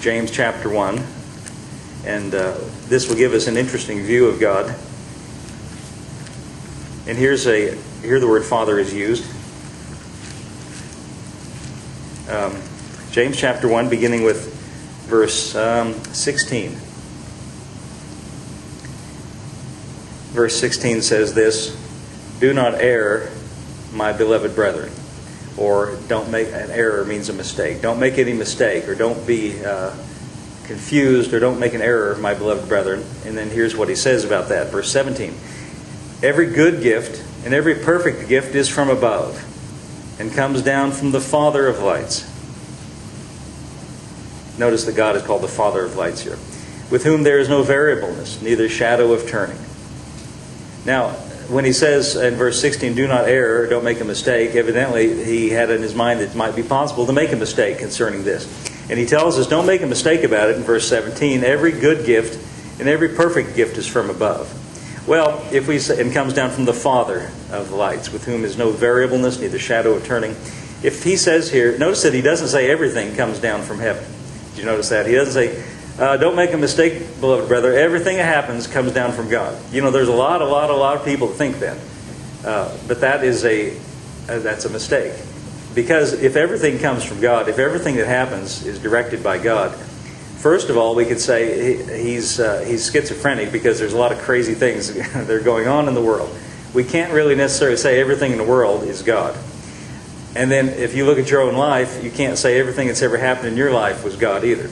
James chapter 1. And this will give us an interesting view of God. And here the word Father is used. James chapter 1, beginning with verse 16. Verse 16 says this: "Do not err, my beloved brethren." Or don't make an error means a mistake. Don't make any mistake, or don't be confused, or don't make an error, my beloved brethren. And then here's what he says about that. Verse 17. "Every good gift and every perfect gift is from above, and comes down from the Father of lights." Notice that God is called the Father of lights here. "With whom there is no variableness, neither shadow of turning." Now, when he says in verse 16, "Do not err, don't make a mistake," evidently he had in his mind that it might be possible to make a mistake concerning this. And he tells us, don't make a mistake about it in verse 17. Every good gift and every perfect gift is from above. Well, if we say, and comes down from the Father of lights, with whom is no variableness, neither shadow of turning. If he says here, notice that he doesn't say everything comes down from heaven. Did you notice that? He doesn't say, don't make a mistake, beloved brother, everything that happens comes down from God. You know, there's a lot of people that think that. But that's a mistake. Because if everything comes from God, if everything that happens is directed by God, first of all, we could say he's schizophrenic, because there's a lot of crazy things that are going on in the world. We can't really necessarily say everything in the world is God. And then if you look at your own life, you can't say everything that's ever happened in your life was God either.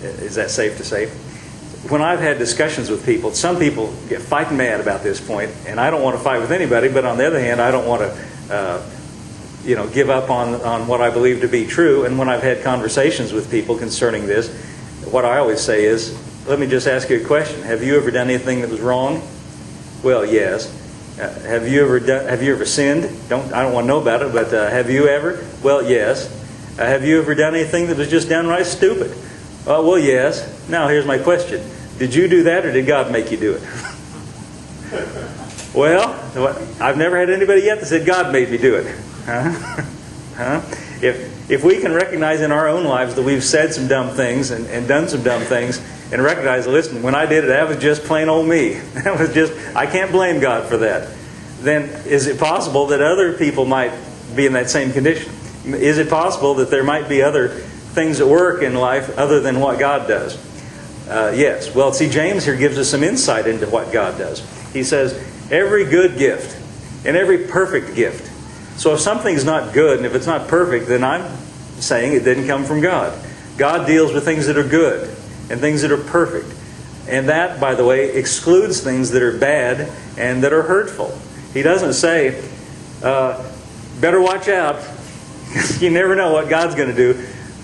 Is that safe to say? When I've had discussions with people, some people get fighting mad about this point, and I don't want to fight with anybody, but on the other hand, I don't want to give up on what I believe to be true. And when I've had conversations with people concerning this, what I always say is, let me just ask you a question. Have you ever done anything that was wrong? Well, yes. Have you ever sinned? I don't want to know about it, but have you ever? Well, yes. Have you ever done anything that was just downright stupid? Well, yes. Now, here's my question. Did you do that, or did God make you do it? Well, I've never had anybody yet that said God made me do it. If we can recognize in our own lives that we've said some dumb things and done some dumb things, and recognize, listen, when I did it, that was just plain old me. I can't blame God for that. Then is it possible that other people might be in that same condition? Is it possible that there might be other things at work in life other than what God does? Yes. Well, see, James here gives us some insight into what God does. He says, every good gift and every perfect gift. So if something's not good and if it's not perfect, then I'm saying it didn't come from God. God deals with things that are good and things that are perfect. And that, by the way, excludes things that are bad and that are hurtful. He doesn't say, better watch out. You never know what God's going to do.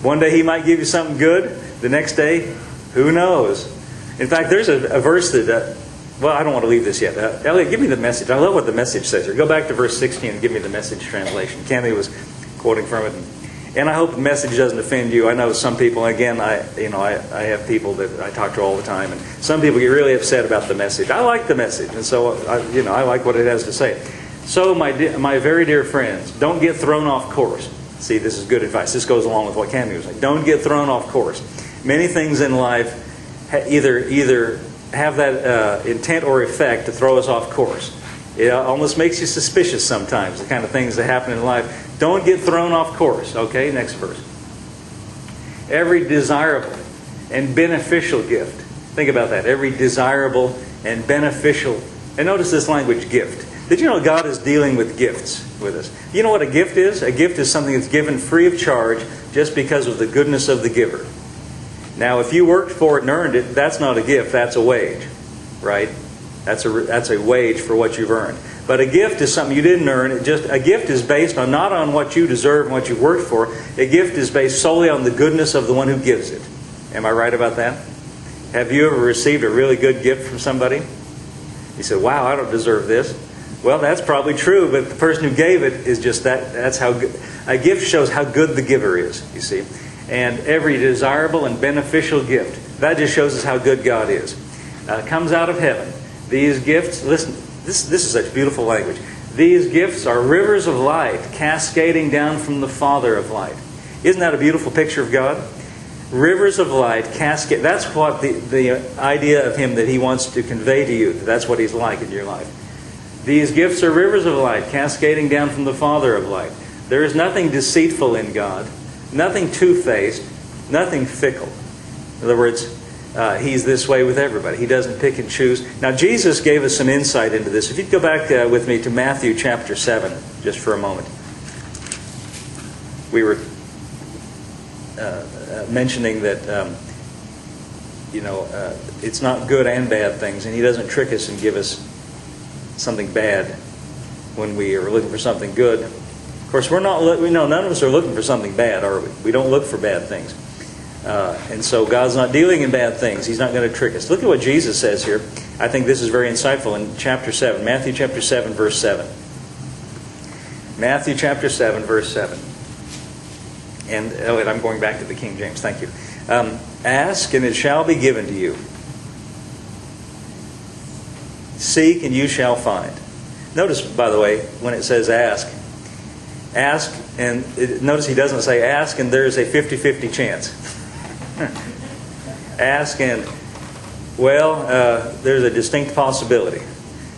One day He might give you something good. The next day, who knows? In fact, there's a verse that... I don't want to leave this yet. Elliot, give me the Message. I love what the Message says here. Go back to verse 16 and give me the Message translation. Cammy was quoting from it. And I hope the Message doesn't offend you. I know some people, again, I have people that I talk to all the time, and some people get really upset about the Message. I like the Message, and so I like what it has to say. So, my very dear friends, don't get thrown off course. See, this is good advice. This goes along with what Cammy was saying. Don't get thrown off course. Many things in life either have that intent or effect to throw us off course. It almost makes you suspicious sometimes, the kind of things that happen in life. Don't get thrown off course. Okay, next verse. Every desirable and beneficial gift. Think about that. Every desirable and beneficial. And notice this language, gift. Did you know God is dealing with gifts with us? You know what a gift is? A gift is something that's given free of charge just because of the goodness of the giver. Now, if you worked for it and earned it, that's not a gift, that's a wage, right? That's a wage for what you've earned. But a gift is something you didn't earn. A gift is based not on what you deserve and what you worked for. A gift is based solely on the goodness of the one who gives it. Am I right about that? Have you ever received a really good gift from somebody? You said, wow, I don't deserve this. Well, that's probably true, but the person who gave it is just that. That's how good. A gift shows how good the giver is, you see. And every desirable and beneficial gift, that just shows us how good God is. Comes out of heaven. These gifts, listen, this is such beautiful language. These gifts are rivers of light cascading down from the Father of light. Isn't that a beautiful picture of God? Rivers of light, cascade. That's what the idea of Him that He wants to convey to you. That's what He's like in your life. These gifts are rivers of light, cascading down from the Father of light. There is nothing deceitful in God, nothing two-faced, nothing fickle. In other words, He's this way with everybody. He doesn't pick and choose. Now, Jesus gave us some insight into this. If you'd go back with me to Matthew chapter 7, just for a moment. We were mentioning that, it's not good and bad things, and He doesn't trick us and give us something bad when we are looking for something good. Of course, none of us are looking for something bad, are we? We don't look for bad things. And so God's not dealing in bad things. He's not going to trick us. Look at what Jesus says here. I think this is very insightful in chapter 7. Matthew chapter 7, verse 7. Matthew chapter 7, verse 7. And I'm going back to the King James. Thank you. Ask, and it shall be given to you. Seek, and you shall find. Notice, by the way, when it says ask, and notice He doesn't say ask, and there's a 50-50 chance. Ask, and, there's a distinct possibility.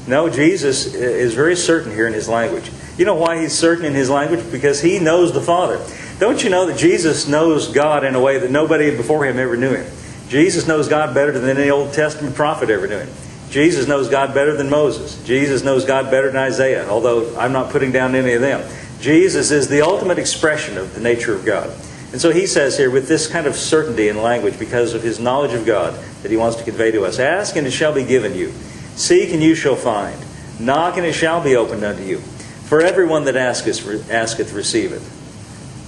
No, Jesus is very certain here in His language. You know why He's certain in His language? Because He knows the Father. Don't you know that Jesus knows God in a way that nobody before Him ever knew Him? Jesus knows God better than any Old Testament prophet ever knew Him. Jesus knows God better than Moses. Jesus knows God better than Isaiah, although I'm not putting down any of them. Jesus is the ultimate expression of the nature of God. And so He says here, with this kind of certainty in language, because of His knowledge of God that He wants to convey to us, ask, and it shall be given you. Seek, and you shall find. Knock, and it shall be opened unto you. For everyone that asketh, receiveth.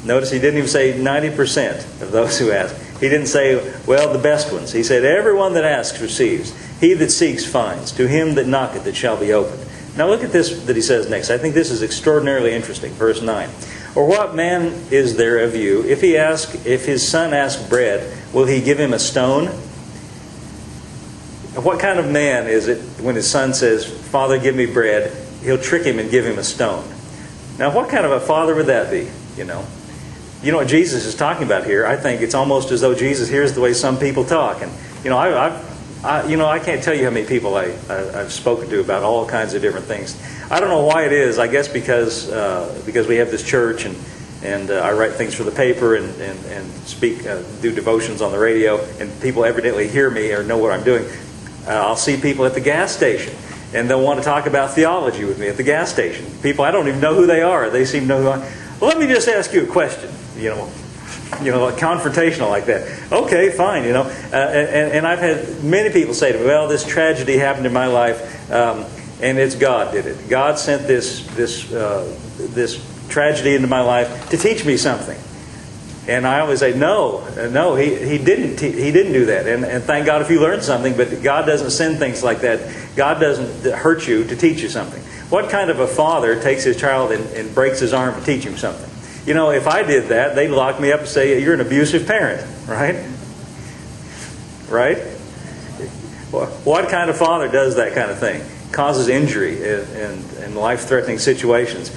Notice He didn't even say 90% of those who ask. He didn't say, the best ones. He said, everyone that asks receives. He that seeks finds. To him that knocketh it shall be opened. Now look at this that He says next. I think this is extraordinarily interesting. Verse 9. Or what man is there of you, if his son ask bread, will he give him a stone? What kind of man is it when his son says, Father, give me bread, he'll trick him and give him a stone? Now what kind of a father would that be, You know what Jesus is talking about here? I think it's almost as though Jesus hears the way some people talk. And, I can't tell you how many people I've spoken to about all kinds of different things. I don't know why it is. I guess because we have this church and I write things for the paper and speak, do devotions on the radio, and people evidently hear me or know what I'm doing. I'll see people at the gas station, and they'll want to talk about theology with me at the gas station. People, I don't even know who they are. They seem to know who I am. Well, let me just ask you a question, confrontational like that. Okay, fine, And I've had many people say to me, this tragedy happened in my life, and it's God did it. God sent this tragedy into my life to teach me something. And I always say, no, he didn't do that. And thank God if you learn something, but God doesn't send things like that. God doesn't hurt you to teach you something. What kind of a father takes his child and breaks his arm to teach him something? If I did that, they'd lock me up and say, you're an abusive parent, right? Right? What kind of father does that kind of thing? Causes injury and life-threatening situations.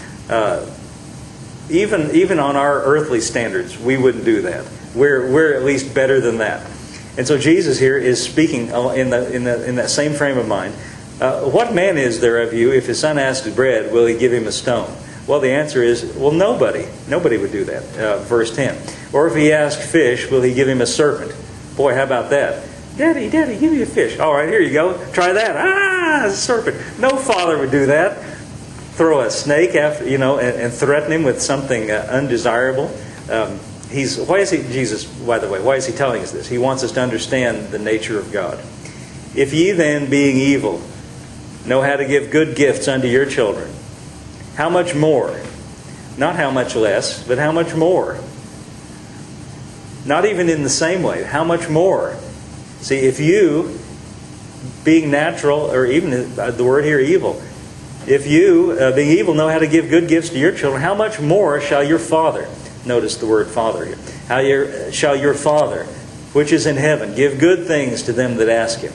Even on our earthly standards, we wouldn't do that. We're at least better than that. And so Jesus here is speaking in that same frame of mind. What man is there of you, if his son asks bread, will he give him a stone? Well, the answer is, nobody. Nobody would do that. Verse 10. Or if he asks fish, will he give him a serpent? Boy, how about that? Daddy, give me a fish. All right, here you go. Try that. A serpent. No father would do that. Throw a snake after, and threaten him with something undesirable. Why is Jesus, by the way, why is He telling us this? He wants us to understand the nature of God. If ye then, being evil, know how to give good gifts unto your children, how much more? Not how much less, but how much more? Not even in the same way. How much more? See, if you, being natural, or even the word here, evil, if you, being evil, know how to give good gifts to your children, how much more shall your Father, notice the word Father here, shall your Father, which is in heaven, give good things to them that ask Him?